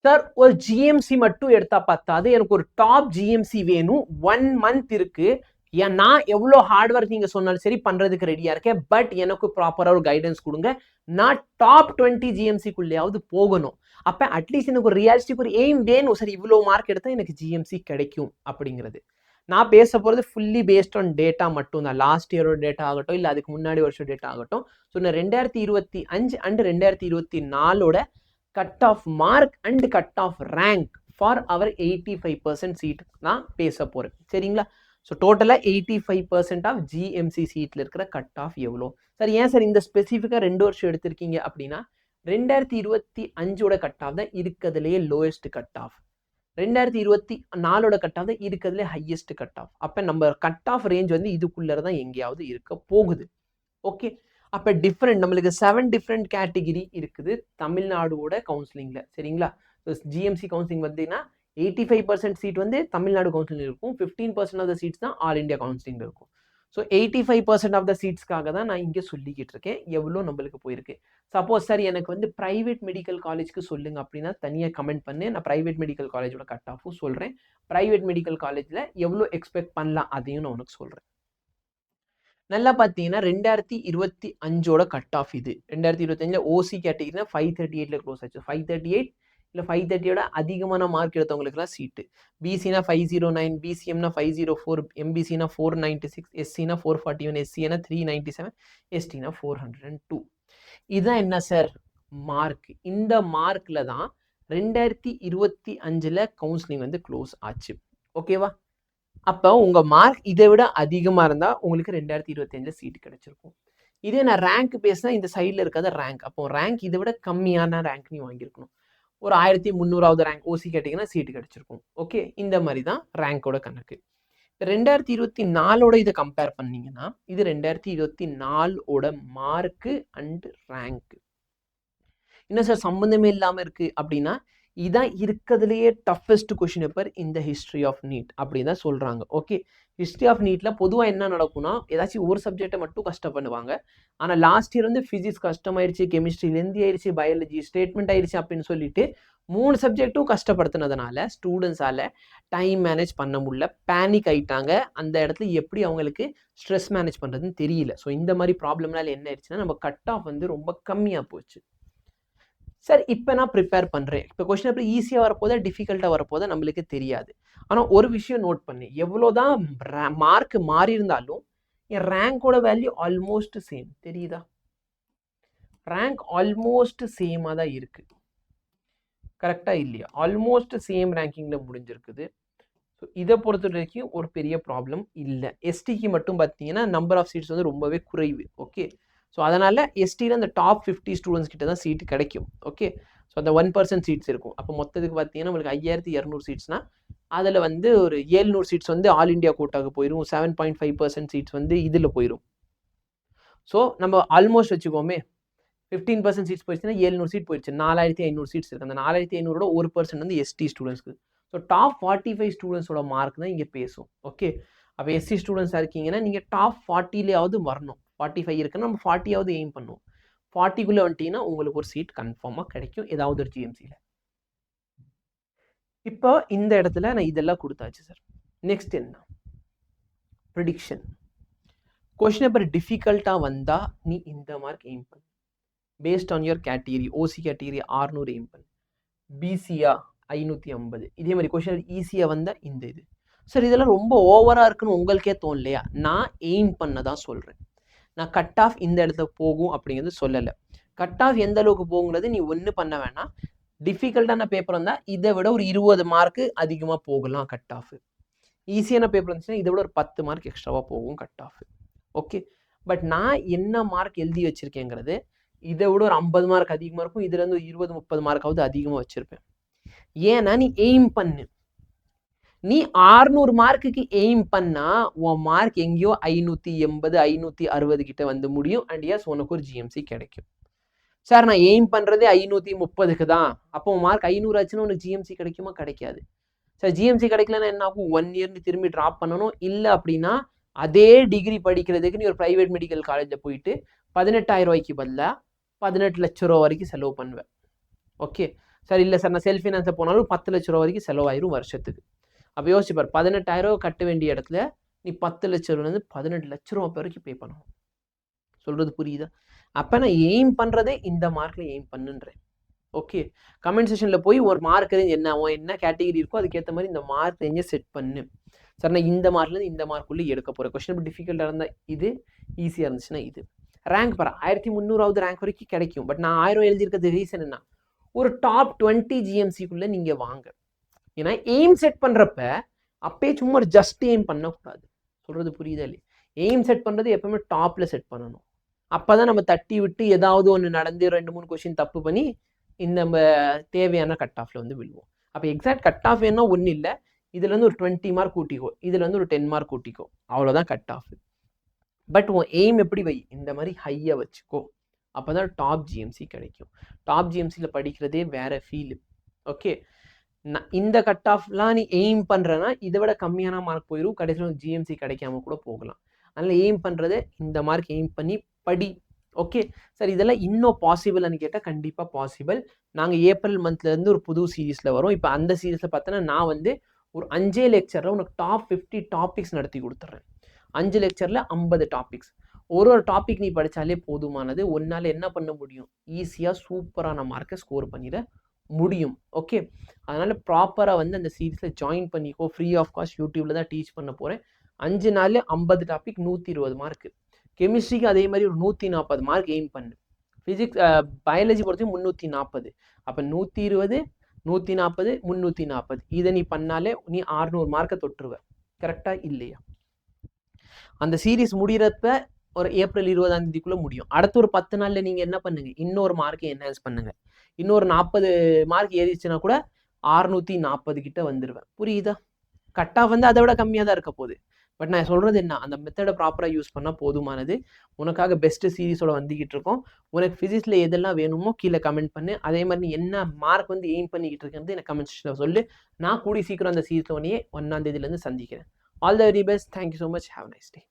Sir ஒரு GMC மட்டும் எடுத்தா பார்த்தாது, எனக்கு ஒரு டாப் ஜிஎம்சி வேணும். 1 மந்த் இருக்கு. ஏன் நான் எவ்வளோ ஹார்ட் ஒர்க் நீங்க சொன்னாலும் சரி பண்றதுக்கு ரெடியா இருக்கேன். பட் எனக்கு ப்ராப்பரா ஒரு கைடன்ஸ் கொடுங்க. நான் டாப் 20 ஜிஎம்சிக்குள்ளேயாவது போகணும். அப்ப அட்லீஸ்ட் எனக்கு ஒரு ரியாலிஸ்டிக் ஒரு எய்ம் வேணும். சரி இவ்வளோ மார்க் எடுத்தா எனக்கு ஜிஎம்சி கிடைக்கும் அப்படிங்கிறது. நான் பேச போகிறது ஃபுல்லி பேஸ்ட் ஆன் டேட்டா மட்டும் தான். லாஸ்ட் இயரோட டேட்டா ஆகட்டும், இல்லை அதுக்கு முன்னாடி வருஷம் டேட்டா ஆகட்டும். ஸோ நான் 2025 and 2024 cut off mark and cut off rank for our 85% seat நான் பேச போகிறேன். சரிங்களா? ஸோ டோட்டலாக 85% ஆஃப் ஜிஎம்சி சீட்டில் இருக்கிற கட் ஆஃப் எவ்வளோ சார்? ஏன் சார் இந்த ஸ்பெசிஃபிக்காக 2 வருஷம் எடுத்திருக்கீங்க அப்படின்னா, 2025 கட் ஆஃப் தான் இருக்கிறதுலேயே lowest cut off, 2024 cut off தான் இருக்கிறதுலே ஹையஸ்ட் கட் ஆஃப். அப்போ நம்ம கட் ஆஃப் ரேஞ்ச் வந்து இதுக்குள்ளே தான் எங்கேயாவது இருக்க போகுது. ஓகே, அப்போ டிஃப்ரெண்ட் நம்மளுக்கு 7 டிஃப்ரெண்ட் கேட்டகிரி இருக்குது தமிழ்நாடோட கவுன்சிலிங்கில். சரிங்களா? ஸோ ஜிஎம்சி கவுன்சிலிங் பார்த்தீங்கன்னா 85% சீட் வந்து தமிழ்நாடு கவுன்சிலிங் இருக்கும், 15% ஆஃப் த சீட்ஸ் தான் ஆல் இண்டியா கவுன்சிலிங் இருக்கும். ஸோ 85% ஆஃப் த சீட்ஸ்க்காக தான் நான் இங்கே சொல்லிக்கிட்டு இருக்கேன் எவ்வளோ நம்மளுக்கு போயிருக்கு. சப்போஸ் சார் எனக்கு வந்து ப்ரைவேட் மெடிக்கல் காலேஜ்க்கு சொல்லுங்க அப்படின்னா தனியாக கமெண்ட் பண்ணு, நான் ப்ரைவேட் மெடிக்கல் காலேஜோட கட் ஆஃபும் சொல்கிறேன். ப்ரைவேட் மெடிக்கல் காலேஜில் எவ்வளோ எக்ஸ்பெக்ட் பண்ணலாம் அதையும் நான் உனக்கு சொல்கிறேன். நல்லா பார்த்தீங்கன்னா 2025 கட் ஆஃப் இது. 2025 ஓசி கேட்டகிரினா 538 க்ளோஸ் ஆச்சு. 538 இல்லை 530 அதிகமான மார்க் எடுத்தவங்களுக்குலாம் சீட்டு. பிசினா 509, பிசிஎம்னா 504, எம்பிசினா 496, எஸ்சினா 441, எஸ்சினா 397, எஸ்டினா 402. இதுதான் என்ன சார் மார்க். இந்த மார்க்கில் தான் 2025 கவுன்சிலிங் வந்து க்ளோஸ் ஆச்சு. ஓகேவா? அப்போ உங்கள் மார்க் இதை விட அதிகமாக இருந்தால் உங்களுக்கு 2025 சீட்டு கிடைச்சிருக்கும். இதே நான் ரேங்க் பேசினா இந்த சைடில் இருக்காத ரேங்க், அப்போ ரேங்க் இதை விட கம்மியான ரேங்க் நீ வாங்கியிருக்கணும். ஒரு 1300வது ரேங்க் ஓசி கேட்டிங்கன்னா சீட்டு கிடைச்சிருக்கும். ஓகே, இந்த மாதிரி தான் ரேங்கோட கணக்கு. 2024 இதை கம்பேர் பண்ணீங்கன்னா இது 2024 மார்க்கு அண்ட் ரேங்க். என்ன சார் சம்மந்தமே இல்லாமல் இருக்குது அப்படின்னா, இதான் இருக்கிறதுலையே டஃபஸ்ட் கொஷின் பேப்பர் இந்த ஹிஸ்ட்ரி ஆஃப் நீட் அப்படின்னு தான் சொல்கிறாங்க. ஓகே, ஹிஸ்ட்ரி ஆஃப் நீட்டில் பொதுவாக என்ன நடக்கும்னா, ஏதாச்சும் ஒரு சப்ஜெக்டை மட்டும் கஷ்டம் பண்ணுவாங்க. ஆனால் லாஸ்ட் இயர் வந்து ஃபிசிக்ஸ் கஷ்டமாயிருச்சு, கெமிஸ்ட்ரி லெந்தி ஆயிடுச்சு, பயாலஜி ஸ்டேட்மெண்ட் ஆயிடுச்சு அப்படின்னு சொல்லிட்டு 3 சப்ஜெக்ட்டும் கஷ்டப்படுத்தினதுனால ஸ்டூடெண்ட்ஸால் டைம் மேனேஜ் பண்ண முடியல, பேனிக் ஆகிட்டாங்க. அந்த இடத்துல எப்படி அவங்களுக்கு ஸ்ட்ரெஸ் மேனேஜ் பண்ணுறதுன்னு தெரியல. ஸோ இந்த மாதிரி ப்ராப்ளம்னால என்ன ஆயிடுச்சுன்னா நம்ம கட் ஆஃப் வந்து ரொம்ப கம்மியாக போச்சு. சார் இப்போ நான் ப்ரிப்பேர் பண்ணுறேன், இப்போ கொஸ்டின் பேப்பர் ஈஸியாக வரப்போதா டிஃபிகல்ட்டாக வரப்போதா நம்மளுக்கு தெரியாது. ஆனால் ஒரு விஷயம் நோட் பண்ணி, எவ்வளோதான் மார்க் மாறி இருந்தாலும் என் ரேங்கோட வேல்யூ ஆல்மோஸ்ட் சேம். தெரியுதா? ரேங்க் ஆல்மோஸ்ட் சேமாக தான் இருக்குது. கரெக்டாக இல்லையா? ஆல்மோஸ்ட் சேம் ரேங்கிங்கில் முடிஞ்சிருக்குது. ஸோ இதை பொறுத்த வரைக்கும் ஒரு பெரிய ப்ராப்ளம் இல்லை. எஸ்டிக்கு மட்டும் பார்த்தீங்கன்னா நம்பர் ஆஃப் சீட்ஸ் வந்து ரொம்பவே குறைவு. ஓகே, ஸோ அதனால் எஸ்டியில் அந்த டாப் 50 ஸ்டூடெண்ட்ஸ் கிட்ட தான் சீட்டு கிடைக்கும். ஓகே, ஸோ அந்த 1% சீட்ஸ் இருக்கும். அப்போ மொத்தத்துக்கு பார்த்தீங்கன்னா நம்மளுக்கு 5200 சீட்ஸ்னால் அதில் வந்து ஒரு 700 சீட்ஸ் வந்து ஆல் இண்டியா கோட்டாவுக்கு போயிடும், 7.5% சீட்ஸ் வந்து இதில் போயிடும். ஸோ நம்ம ஆல்மோஸ்ட் வச்சுக்கோமே 15% சீட்ஸ் போயிடுச்சுன்னா 700 சீட் போயிடுச்சு, 4500 சீட்ஸ் இருக்குது. அந்த 4500 1% வந்து எஸ்டி ஸ்டூடெண்ட்ஸ்க்கு. ஸோ டாப் 45 ஸ்டூடெண்ட்ஸோட மார்க் தான் இங்கே பேசும். ஓகே, அப்போ எஸ்சி ஸ்டூடெண்ட்ஸாக இருக்கீங்கன்னா நீங்கள் டாப் 40லேயாவது வரணும். 45 இருக்குன்னா நம்ம 40ஆவது எய்ம் பண்ணுவோம். 40க்குள்ளே வந்துட்டீங்கன்னா உங்களுக்கு ஒரு சீட் கன்ஃபார்மாக கிடைக்கும் ஏதாவது ஒரு ஜிஎம்சியில். இப்போ இந்த இடத்துல நான் இதெல்லாம் கொடுத்தாச்சு சார். நெக்ஸ்ட் என்ன? ப்ரிடிக்ஷன். கொஸ்டின் பேப்பர் டிஃபிகல்ட்டாக வந்தால் நீ இந்த மார்க் எய்ம் பண்ணு. Based on your category. OC category 600 aim பண்ணு, பிசியா 550. இதே மாதிரி கொஸ்டின் ஈஸியாக வந்தால் இந்த இது. சார் இதெல்லாம் ரொம்ப ஓவராக இருக்குன்னு உங்களுக்கே தோணலையா? நான் எய்ம் பண்ண தான் சொல்கிறேன். நான் கட் ஆஃப் இந்த இடத்துல போகும் அப்படிங்கிறது சொல்லலை. கட் ஆஃப் எந்த அளவுக்கு போகுங்கிறது நீ ஒன்று பண்ண வேணாம். டிஃபிகல்ட்டான பேப்பர் வந்தால் இதை விட ஒரு 20 மார்க்கு அதிகமாக போகலாம் கட் ஆஃப். ஈஸியான பேப்பர் இருந்துச்சுன்னா இதை விட ஒரு 10 மார்க் எக்ஸ்ட்ராவாக போகும் கட் ஆஃப். ஓகே, பட் நான் என்ன மார்க் எழுதி வச்சுருக்கேங்கிறது இதை விட ஒரு 50 மார்க் அதிகமாக இருக்கும். இதுலேருந்து ஒரு 20-30 மார்க்காவது அதிகமாக வச்சுருப்பேன். ஏன்னா நீ எய்ம் பண்ணு. நீ 600 மார்க்குக்கு எய்ம் பண்ணால் உன் மார்க் எங்கேயோ 580 560 கிட்ட வந்து முடியும். அண்ட் எஸ் உனக்கு ஒரு ஜிஎம்சி கிடைக்கும். சார் நான் எய்ம் பண்ணுறதே 530க்கு தான், அப்போ உன் மார்க் 500 ஆச்சுன்னா உனக்கு ஜிஎம்சி கிடைக்குமா? கிடைக்காது. சார் ஜிஎம்சி கிடைக்கலன்னா என்ன ஆகும்? 1 இயர் நீ திரும்பி ட்ராப் பண்ணணும். இல்லை அப்படின்னா அதே டிகிரி படிக்கிறதுக்கு நீ ஒரு ப்ரைவேட் மெடிக்கல் காலேஜில் போயிட்டு 18,000 ரூபாய்க்கு பதிலாக 18 லட்ச ரூபா வரைக்கும் செலவு பண்ணுவேன். ஓகே, சார் இல்லை சார் நான் செல்ஃப் ஃபினான்ஸை போனாலும் 10 லட்ச ரூபா வரைக்கும் செலவாயிரும் வருஷத்துக்கு. அப்போ யோசிச்சுப்பார், 18,000 கட்ட வேண்டிய இடத்துல நீ 10 லட்ச ரூபாலேருந்து 18 லட்ச ரூபா வரைக்கும் பே பண்ணணும். சொல்கிறது புரியுதா? அப்போ நான் எய்ம் பண்ணுறதே இந்த மார்க்கில் எய்ம் பண்ணுன்றேன். ஓகே, கமெண்ட் செஷனில் போய் ஒரு மார்க் ரேஞ்ச் என்ன கேட்டகிரி இருக்கோ அதுக்கேற்ற மாதிரி இந்த மார்க் ரேஞ்சை செட் பண்ணு. சார் நான் இந்த மார்க்லேருந்து இந்த மார்க்குள்ளே எடுக்க போகிறேன். கொஸ்டின் டிஃபிகல்ட்டாக இருந்தால் இது, ஈஸியாக இருந்துச்சுன்னா இது. ரேங்க் பாரு 1300 ரேங்க் வரைக்கும் கிடைக்கும். பட் நான் 1000 எழுதியிருக்கிறது ரீசன் என்ன, ஒரு டாப் 20 ஜிஎம்சிக்குள்ளே நீங்கள் வாங்க. ஏன்னா எய்ம் செட் பண்ணுறப்ப அப்பயே சும்மா ஒரு ஜஸ்ட் எய்ம் பண்ணக்கூடாது. சொல்கிறது புரியுதா இல்லையா? எய்ம் செட் பண்ணுறது எப்பவுமே டாப்பில் செட் பண்ணணும். அப்போ தான் நம்ம தட்டி விட்டு ஏதாவது ஒன்று நடந்து 2-3 கொஸ்டின் தப்பு பண்ணி இந்த நம்ம தேவையான கட் ஆஃபில் வந்து விழுவோம். அப்போ எக்ஸாக்ட் கட் ஆஃப் வேணும்னா ஒன்றும் இல்லை, இதுலேருந்து ஒரு 20 மார்க் கூட்டிக்கோ, இதுலேருந்து ஒரு 10 மார்க் கூட்டிக்கோ, அவ்வளோதான் கட் ஆஃப். பட் உன் எய்ம் எப்படி வை, இந்த மாதிரி ஹையாக வச்சுக்கோ. அப்போ தான் டாப் ஜிஎம்சி கிடைக்கும். டாப் ஜிஎம்சியில் படிக்கிறதே வேறு ஃபீலு. ஓகே, நான் இந்த கட் ஆஃப்லாம் நீ எய்ம் பண்ணுறேன்னா இதை விட கம்மியான மார்க் போயிடும், கடைசியில் ஜிஎம்சி கிடைக்காம கூட போகலாம். அதனால் எய்ம் பண்ணுறதே இந்த மார்க் எய்ம் பண்ணி படி. ஓகே சார், இதெல்லாம் இன்னும் பாசிபிள்னு கேட்டால் கண்டிப்பாக பாசிபிள். நாங்கள் ஏப்ரல் மந்த்லேருந்து ஒரு புது சீரீஸில் வரும். இப்போ அந்த சீரீஸில் பார்த்தோன்னா நான் வந்து ஒரு 5 லெக்சரில் உனக்கு டாப் 50 டாபிக்ஸ் நடத்தி கொடுத்துட்றேன். 5 லெக்சரில் 50 டாபிக்ஸ். ஒரு டாபிக் நீ படித்தாலே போதுமானது. ஒன்றால் என்ன பண்ண முடியும், ஈஸியாக சூப்பரான மார்க்கை ஸ்கோர் பண்ணிட முடியும். ஓகே, அதனால் ப்ராப்பராக வந்து அந்த சீரீஸில் ஜாயின் பண்ணிக்கோ. ஃப்ரீ ஆஃப் காஸ்ட் யூடியூப்பில் தான் டீச் பண்ண போகிறேன். 5 நாள் 50 டாபிக், 120 மார்க்கு. கெமிஸ்ட்ரிக்கு அதே மாதிரி ஒரு 140 மார்க் எய்ம் பண்ணு. ஃபிசிக்ஸ் பயாலஜி பொறுத்தையும் 340. அப்போ 120, 140, 340 இதை நீ பண்ணாலே நீ 600 மார்க்கை தொட்டுருவ. கரெக்டாக இல்லையா? அந்த சீரீஸ் முடிகிறப்ப ஒரு ஏப்ரல் 20ஆம் தேதிக்குள்ளே முடியும். அடுத்த ஒரு 10 நாளில் நீங்கள் என்ன பண்ணுங்க, இன்னொரு மார்க்கை என்ஹான்ஸ் பண்ணுங்க. இன்னொரு 40 மார்க் ஏறிச்சுன்னா கூட 640 கிட்ட வந்துடுவேன். புரியுதா? கட் ஆஃப் வந்து அதை விட கம்மியாக தான் இருக்க போகுது. பட் நான் சொல்கிறது என்ன, அந்த மெத்தடை ப்ராப்பராக யூஸ் பண்ணால் போதுமானது. உனக்காக பெஸ்ட்டு சீரீஸோட வந்துக்கிட்டு இருக்கோம். உனக்கு ஃபிசிக்ஸில் எதெல்லாம் வேணுமோ கீழே கமெண்ட் பண்ணு. அதே மாதிரி நீ என்ன மார்க் வந்து எய்ம் பண்ணிக்கிட்டு இருக்கிறது எனக்கு கமெண்ட் செக்ஷனில் சொல்லு. நான் கூடி சீக்கிரம் அந்த சீரீஸோடையே 1ஆம் தேதியிலேருந்து சந்திக்கிறேன். All the very best. Thank you so much. Have nice day.